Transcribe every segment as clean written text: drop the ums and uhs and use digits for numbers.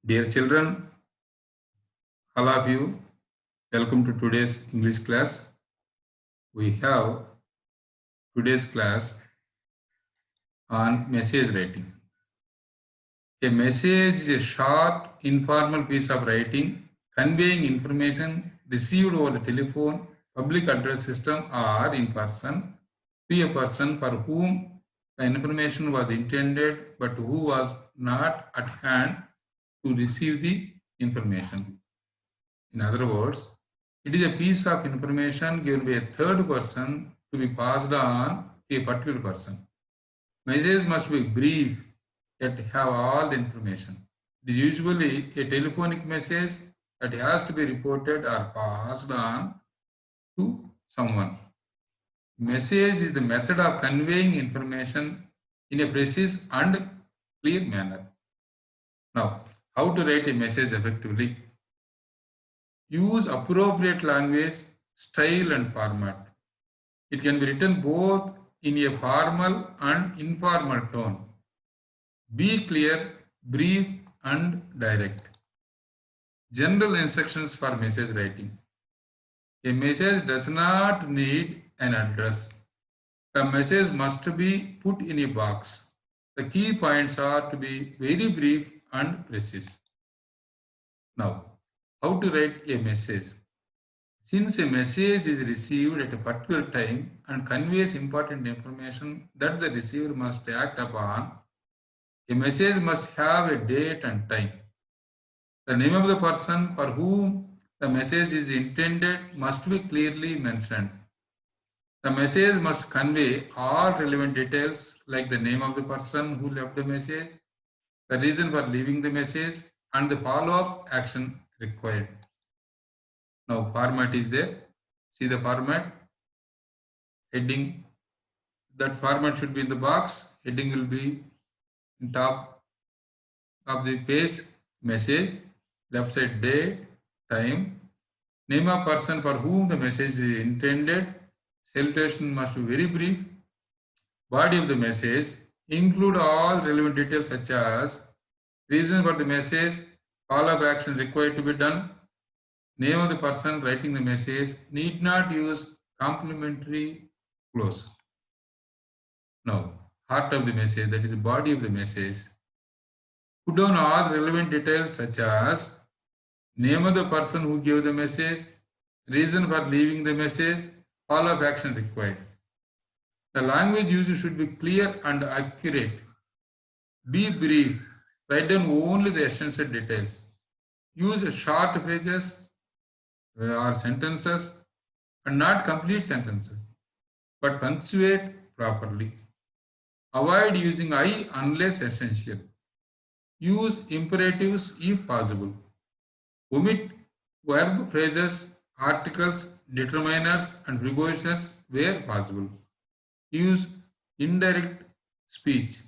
Dear children, all of you, welcome to today's English class. We have today's class on message writing. A message is a short, informal piece of writing conveying information received over the telephone, public address system, or in person to a person for whom the information was intended but who was not at hand to receive the information. In other words, it is a piece of information given by a third person to be passed on to a particular person. Message must be brief yet have all the information. It is usually a telephonic message that has to be reported or passed on to someone. Message is the method of conveying information in a precise and clear manner. Now, how to write a message effectively? Use appropriate language, style and format. It can be written both in a formal and informal tone. Be clear, brief and direct. General instructions for message writing. A message does not need an address. A message must be put in a box. The key points are to be very brief and precise. Now, how to write a message? Since a message is received at a particular time and conveys important information that the receiver must act upon, a message must have a date and time. The name of the person for whom the message is intended must be clearly mentioned. The message must convey all relevant details like the name of the person who left the message, the reason for leaving the message, and the follow-up action required. Now format is there. See the format. Heading. That format should be in the box. Heading will be in top of the page. Message. Left side date, time. Name of person for whom the message is intended. Salutation must be very brief. Body of the message. Include all relevant details such as reason for the message, follow-up action required to be done, name of the person writing the message, need not use complementary clause. Now, heart of the message, that is the body of the message. Put down all relevant details such as name of the person who gave the message, reason for leaving the message, follow-up action required. The language used should be clear and accurate. Be brief. Write down only the essential details. Use short phrases or sentences and not complete sentences, but punctuate properly. Avoid using I unless essential. Use imperatives if possible. Omit verb phrases, articles, determiners, and prepositions where possible. Use indirect speech.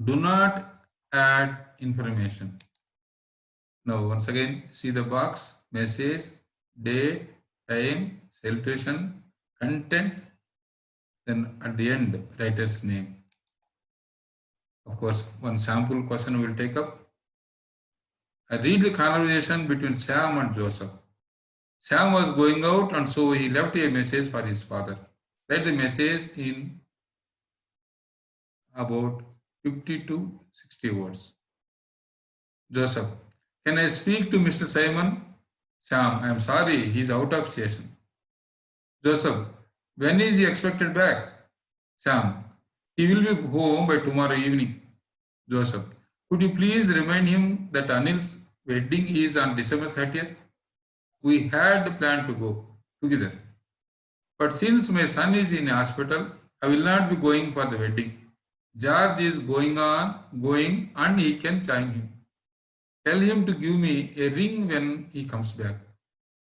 Do not add information. Now once again, see the box, message, date, time, salutation, content, then at the end, writer's name. Of course, one sample question we will take up. I read the conversation between Sam and Joseph. Sam was going out and so he left a message for his father. Write the message in about 50 to 60 words. Joseph, can I speak to Mr. Simon? Sam, I am sorry, he is out of station. Joseph, when is he expected back? Sam, he will be home by tomorrow evening. Joseph, could you please remind him that Anil's wedding is on December 30th? We had planned to go together. But since my son is in hospital, I will not be going for the wedding. George is going and he can join him. Tell him to give me a ring when he comes back.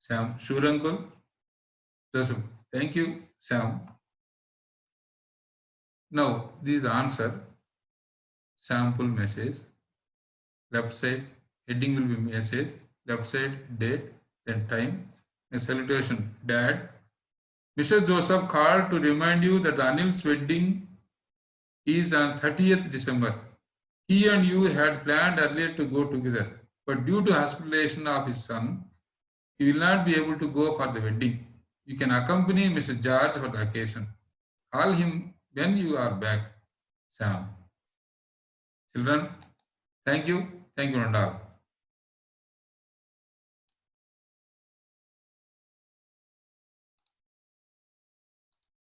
Sam, sure uncle. Joseph, thank you, Sam. Now, this answer, sample message, left side, heading will be message, left side, date, then time, a salutation, Dad. Mr. Joseph called to remind you that Anil's wedding is on 30th December. He and you had planned earlier to go together, but due to hospitalization of his son, he will not be able to go for the wedding. You can accompany Mr. George for the occasion. Call him when you are back, Sam. Children, thank you. Thank you, and all.